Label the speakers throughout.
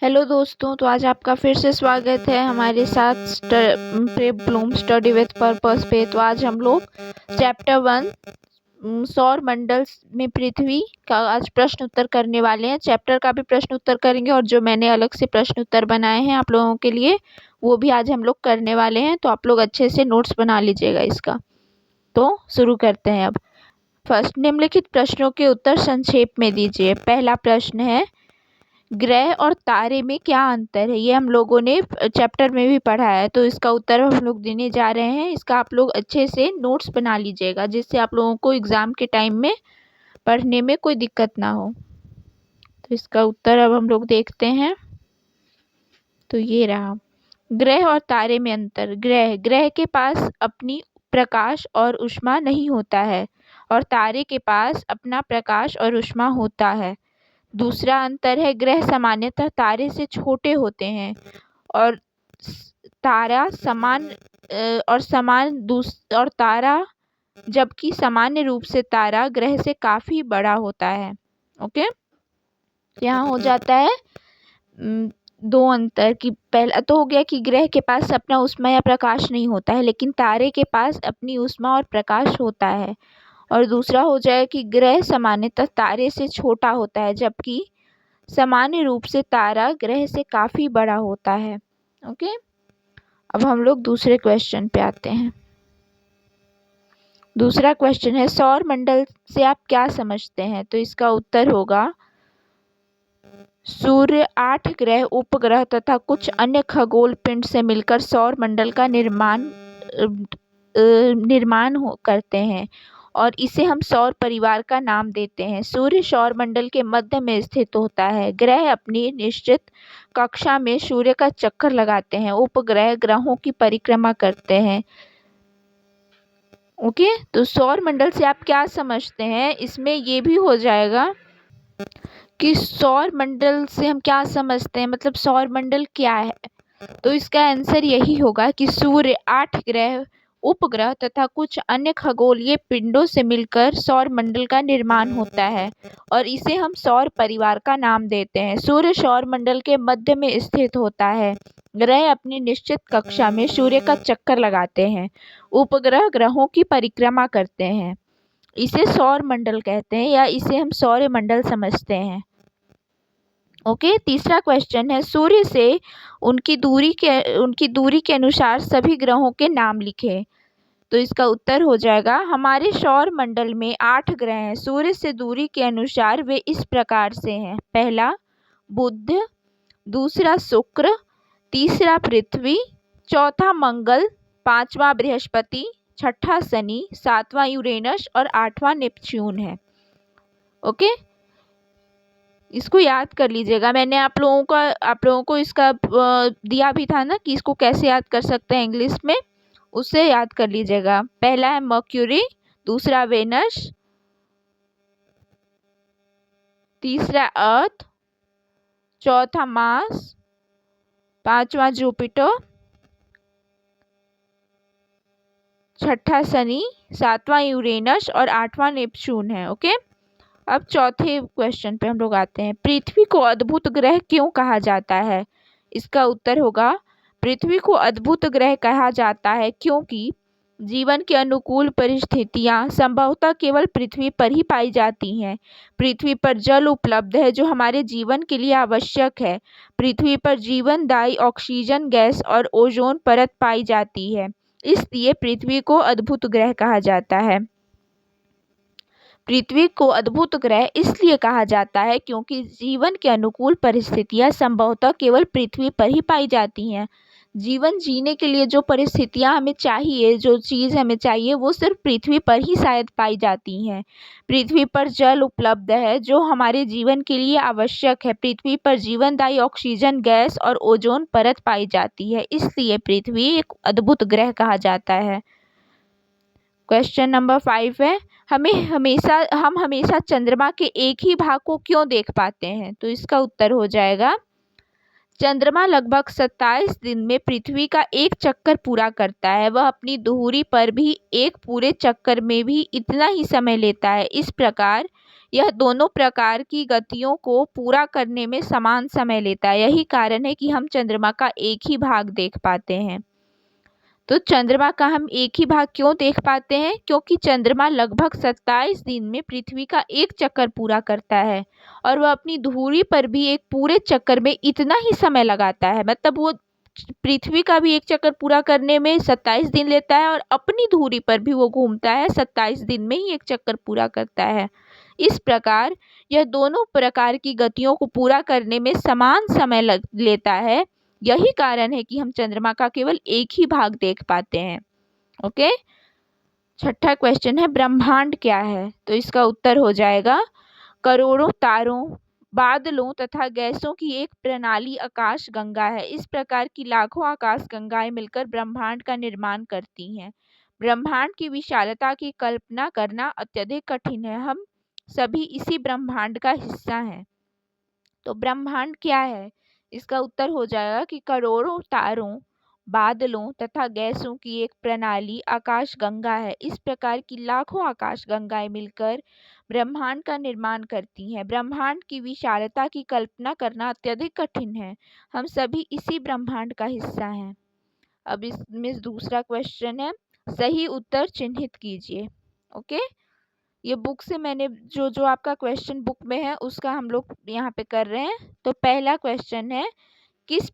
Speaker 1: Hello दोस्तों, तो आज आपका फिर से स्वागत है हमारे साथ prep Bloom study with purpose पे। तो आज हम लोग चैप्टर 1 सौर मंडल में पृथ्वी का आज प्रश्न उत्तर करने वाले हैं। चैप्टर का भी प्रश्न उत्तर करेंगे और जो मैंने अलग से प्रश्न उत्तर बनाए हैं आप लोगों के लिए वो भी आज हम लोग करने वाले हैं। तो आप लोग अच्छे से नोट्स बना लीजिएगा इसका। तो शुरू करते हैं अब। फर्स्ट, निम्नलिखित प्रश्नों के उत्तर संक्षेप में दीजिए। पहला प्रश्न है, ग्रह और तारे में क्या अंतर है? ये हम लोगों ने चैप्टर में भी पढ़ा है, तो इसका उत्तर हम लोग देने जा रहे हैं। इसका आप लोग अच्छे से नोट्स बना लीजिएगा जिससे आप लोगों को एग्ज़ाम के टाइम में पढ़ने में कोई दिक्कत ना हो। तो इसका उत्तर अब हम लोग देखते हैं। तो ये रहा, ग्रह और तारे में अंतर। ग्रह के पास अपनी प्रकाश और ऊष्मा नहीं होता है और तारे के पास अपना प्रकाश और ऊष्मा होता है। दूसरा अंतर है, ग्रह सामान्यतः तारे से छोटे होते हैं और तारा जबकि सामान्य रूप से तारा ग्रह से काफ़ी बड़ा होता है। ओके, यहाँ हो जाता है दो अंतर की। पहला तो हो गया कि ग्रह के पास अपना ऊष्मा या प्रकाश नहीं होता है, लेकिन तारे के पास अपनी ऊष्मा और प्रकाश होता है। और दूसरा हो जाए कि ग्रह सामान्यतः तारे से छोटा होता है जबकि सामान्य रूप से तारा ग्रह से काफ़ी बड़ा होता है। ओके, अब हम लोग दूसरे क्वेश्चन पे आते हैं। दूसरा क्वेश्चन है, सौर मंडल से आप क्या समझते हैं? तो इसका उत्तर होगा, सूर्य, 8 ग्रह, उपग्रह तथा कुछ अन्य खगोल पिंड से मिलकर सौर मंडल का निर्माण करते हैं और इसे हम सौर परिवार का नाम देते हैं। सूर्य सौर मंडल के मध्य में स्थित होता है। ग्रह अपनी निश्चित कक्षा में सूर्य का चक्कर लगाते हैं। उपग्रह ग्रहों की परिक्रमा करते हैं। ओके, तो सौर मंडल से आप क्या समझते हैं? इसमें ये भी हो जाएगा कि सौर मंडल से हम क्या समझते हैं, मतलब सौर मंडल क्या है। तो इसका आंसर यही होगा कि सूर्य, 8 ग्रह, उपग्रह तथा कुछ अन्य खगोलीय पिंडों से मिलकर सौर मंडल का निर्माण होता है और इसे हम सौर परिवार का नाम देते हैं। सूर्य सौर मंडल के मध्य में स्थित होता है। ग्रह अपनी निश्चित कक्षा में सूर्य का चक्कर लगाते हैं। उपग्रह ग्रहों की परिक्रमा करते हैं। इसे सौर मंडल कहते हैं या इसे हम सौर मंडल समझते हैं। ओके, तीसरा क्वेश्चन है, सूर्य से उनकी दूरी के अनुसार सभी ग्रहों के नाम लिखें। तो इसका उत्तर हो जाएगा, हमारे सौर मंडल में 8 ग्रह हैं। सूर्य से दूरी के अनुसार वे इस प्रकार से हैं। पहला बुध, दूसरा शुक्र, तीसरा पृथ्वी, चौथा मंगल, पांचवा बृहस्पति, छठा शनि, सातवां यूरेनस और आठवां नेपच्यून है। ओके, इसको याद कर लीजिएगा। मैंने आप लोगों को इसका दिया भी था ना कि इसको कैसे याद कर सकते हैं इंग्लिश में, उससे याद कर लीजिएगा। पहला है मर्क्यूरी, दूसरा वेनस, तीसरा अर्थ, चौथा मार्स, पांचवा जुपिटर, छठा शनि, सातवां यूरेनस और आठवां नेपच्यून है। ओके, अब चौथे क्वेश्चन पे हम लोग आते हैं, पृथ्वी को अद्भुत ग्रह क्यों कहा जाता है? इसका उत्तर होगा, पृथ्वी को अद्भुत ग्रह कहा जाता है क्योंकि जीवन की अनुकूल परिस्थितियां संभवतः केवल पृथ्वी पर ही पाई जाती हैं। पृथ्वी पर जल उपलब्ध है जो हमारे जीवन के लिए आवश्यक है। पृथ्वी पर जीवनदायी ऑक्सीजन गैस और ओजोन परत पाई जाती है, इसलिए पृथ्वी को अद्भुत ग्रह कहा जाता है। पृथ्वी को अद्भुत ग्रह इसलिए कहा जाता है क्योंकि जीवन के अनुकूल परिस्थितियां संभवतः केवल पृथ्वी पर ही पाई जाती हैं। जीवन जीने के लिए जो परिस्थितियां हमें चाहिए, जो चीज़ हमें चाहिए, वो सिर्फ पृथ्वी पर ही शायद पाई जाती हैं। पृथ्वी पर जल उपलब्ध है जो हमारे जीवन के लिए आवश्यक है। पृथ्वी पर जीवनदायी ऑक्सीजन गैस और ओजोन परत पाई जाती है, इसलिए पृथ्वी एक अद्भुत ग्रह कहा जाता है। क्वेश्चन नंबर 5 है, हम हमेशा चंद्रमा के एक ही भाग को क्यों देख पाते हैं? तो इसका उत्तर हो जाएगा, चंद्रमा लगभग 27 दिन में पृथ्वी का एक चक्कर पूरा करता है। वह अपनी धुरी पर भी एक पूरे चक्कर में भी इतना ही समय लेता है। इस प्रकार यह दोनों प्रकार की गतियों को पूरा करने में समान समय लेता है। यही कारण है कि हम चंद्रमा का एक ही भाग देख पाते हैं। तो चंद्रमा का हम एक ही भाग क्यों देख पाते हैं? क्योंकि चंद्रमा लगभग 27 दिन में पृथ्वी का एक चक्कर पूरा करता है और वह अपनी धुरी पर भी एक पूरे चक्कर में इतना ही समय लगाता है। मतलब वो पृथ्वी का भी एक चक्कर पूरा करने में 27 दिन लेता है और अपनी धुरी पर भी वो घूमता है, 27 दिन में ही एक चक्कर पूरा करता है। इस प्रकार यह दोनों प्रकार की गतियों को पूरा करने में समान समय लेता है। यही कारण है कि हम चंद्रमा का केवल एक ही भाग देख पाते हैं। ओके, छठा क्वेश्चन है ब्रह्मांड क्या है? तो इसका उत्तर हो जाएगा करोड़ों तारों, बादलों तथा गैसों की एक प्रणाली आकाश गंगा है। इस प्रकार की लाखों आकाश गंगाएं मिलकर ब्रह्मांड का निर्माण करती हैं। ब्रह्मांड की विशालता की कल्पना करना अत्यधिक कठिन है। हम सभी इसी ब्रह्मांड का हिस्सा हैं। तो ब्रह्मांड क्या है? इसका उत्तर हो जाएगा कि करोड़ों तारों, बादलों तथा गैसों की एक प्रणाली आकाश गंगा है। इस प्रकार की लाखों आकाश गंगाएं मिलकर ब्रह्मांड का निर्माण करती हैं। ब्रह्मांड की विशालता की कल्पना करना अत्यधिक कठिन है। हम सभी इसी ब्रह्मांड का हिस्सा हैं। अब इसमें दूसरा क्वेश्चन है, सही उत्तर चिन्हित कीजिए। ओके, ये बुक से मैंने जो आपका क्वेश्चन बुक में है उसका हम लोग यहाँ पे कर रहे हैं। तो पहला क्वेश्चन है, किस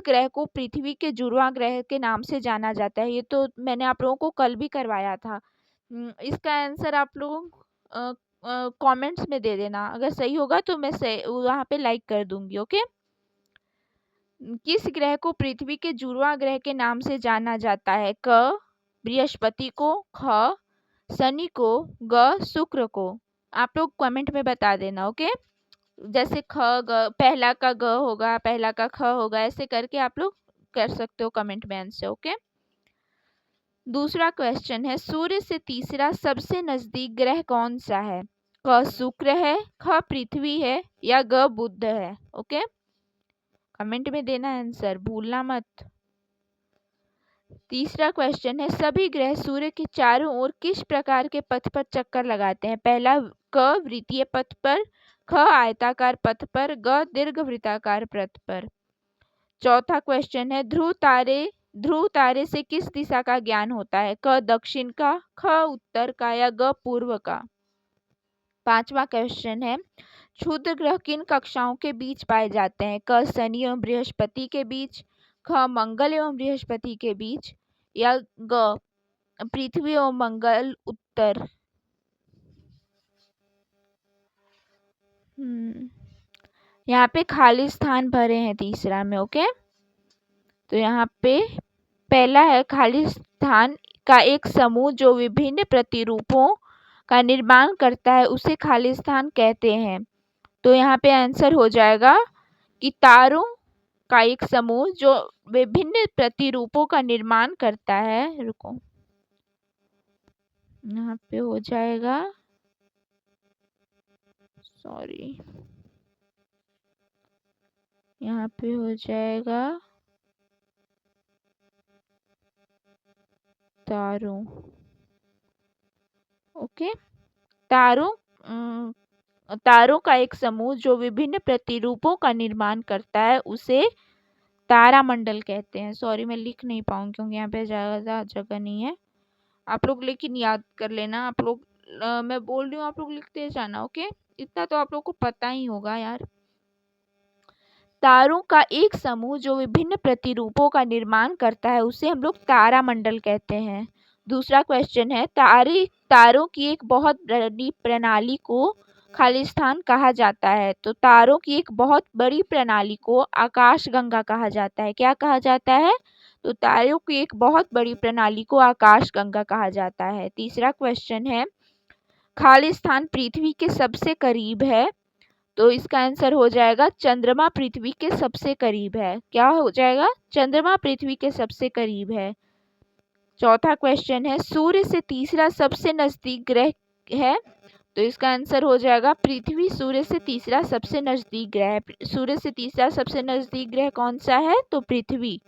Speaker 1: ग्रह को पृथ्वी के जुड़वां ग्रह के नाम से जाना जाता है? ये तो मैंने आप लोगों को कल भी करवाया था। इसका आंसर आप लोग कमेंट्स में दे देना। अगर सही होगा तो मैं वहाँ पे लाइक कर दूंगी। ओके, किस ग्रह को पृथ्वी के जुड़वां ग्रह के नाम से जाना जाता है? क बृहस्पति को, ख शनि को, ग शुक्र को। आप लोग कमेंट में बता देना। ओके, जैसे ख ग, पहला का ग होगा, पहला का ख होगा, ऐसे करके आप लोग कर सकते हो कमेंट में आंसर। ओके, दूसरा क्वेश्चन है, सूर्य से तीसरा सबसे नजदीक ग्रह कौन सा है? क शुक्र है, ख पृथ्वी है या ग बुध है? ओके, कमेंट में देना आंसर, भूलना मत। तीसरा क्वेश्चन है, सभी ग्रह सूर्य के चारों ओर किस प्रकार के पथ पर चक्कर लगाते हैं? पहला क वृत्तीय पथ पर, ख आयताकार पथ पर, ग दीर्घवृत्ताकार पथ पर। चौथा क्वेश्चन है, ध्रुव तारे से किस दिशा का ज्ञान होता है? क दक्षिण का, ख उत्तर का या ग पूर्व का? पांचवा क्वेश्चन है, क्षुद्र ग्रह किन कक्षाओं के बीच पाए जाते हैं? क शनि एवं बृहस्पति के बीच, ख मंगल एवं बृहस्पति के बीच या ग पृथ्वी एवं मंगल उत्तर? यहाँ पे खाली स्थान भरे हैं तीसरा में। ओके, तो यहाँ पे पहला है, खाली स्थान का एक समूह जो विभिन्न प्रतिरूपों का निर्माण करता है उसे खाली स्थान कहते हैं। तो यहाँ पे आंसर हो जाएगा कि तारों का एक समूह जो विभिन्न प्रतिरूपों का निर्माण करता है। रुको, यहाँ पे हो जाएगा, सॉरी, यहाँ पे हो जाएगा तारों। ओके, तारों का एक समूह जो विभिन्न प्रतिरूपों का निर्माण करता है उसे तारामंडल कहते हैं। सॉरी, मैं लिख नहीं पाऊंगी क्योंकि यहाँ पे ज़्यादा जगह नहीं है। आप लोग लेकिन याद कर लेना। आप लोग मैं बोल रही हूँ, आप लोग लिखते जाना। ओके, इतना तो आप लोग को पता ही होगा यार। तारों का एक समूह जो विभिन्न प्रतिरूपों का निर्माण करता है उसे हम लोग तारामंडल कहते हैं। दूसरा क्वेश्चन है, तारों की एक बहुत बड़ी प्रणाली को खालिस्तान कहा जाता है? तो तारों की एक बहुत बड़ी प्रणाली को आकाशगंगा कहा जाता है। क्या कहा जाता है? तो तारों की एक बहुत बड़ी प्रणाली को आकाशगंगा कहा जाता है। तीसरा क्वेश्चन है, खालिस्तान पृथ्वी के सबसे करीब है? तो इसका आंसर हो जाएगा चंद्रमा पृथ्वी के सबसे करीब है। क्या हो जाएगा? चंद्रमा पृथ्वी के सबसे करीब है। चौथा क्वेश्चन है, सूर्य से तीसरा सबसे नजदीक ग्रह है? तो इसका आंसर हो जाएगा पृथ्वी सूर्य से तीसरा सबसे नजदीक ग्रह है। सूर्य से तीसरा सबसे नजदीक ग्रह कौन सा है? तो पृथ्वी।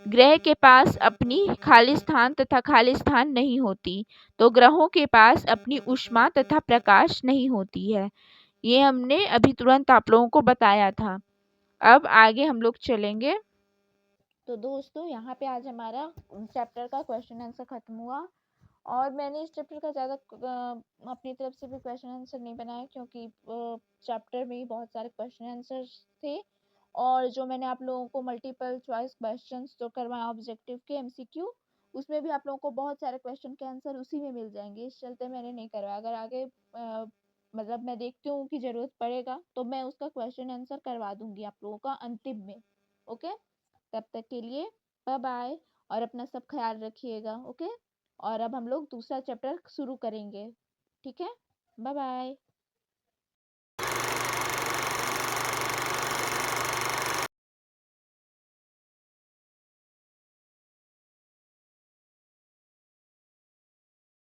Speaker 1: ग्रह के पास अपनी खाली स्थान तथा खाली स्थान नहीं होती, तो ग्रहों के पास अपनी ऊष्मा तथा प्रकाश नहीं होती है। ये हमने अभी तुरंत आप लोगों को बताया था। अब आगे हम लोग चलेंगे। तो दोस्तों यहाँ पे आज हमारा चैप्टर का क्वेश्चन आंसर खत्म हुआ। और मैंने इस चैप्टर का ज़्यादा अपनी तरफ से भी क्वेश्चन आंसर नहीं बनाया, क्योंकि चैप्टर में ही बहुत सारे क्वेश्चन आंसर्स थे। और जो मैंने आप लोगों को मल्टीपल चॉइस क्वेश्चंस जो करवाया ऑब्जेक्टिव के एमसीक्यू, उसमें भी आप लोगों को बहुत सारे क्वेश्चन के आंसर उसी में मिल जाएंगे। इस चलते मैंने नहीं करवाया। अगर आगे मतलब मैं देखती हूँ कि ज़रूरत पड़ेगा तो मैं उसका क्वेश्चन आंसर करवा दूंगी आप लोगों का अंतिम में। ओके, तब तक के लिए बाय बाय, और अपना सब ख्याल रखिएगा। ओके, और अब हम लोग दूसरा चैप्टर शुरू करेंगे। ठीक है, बाय बाय।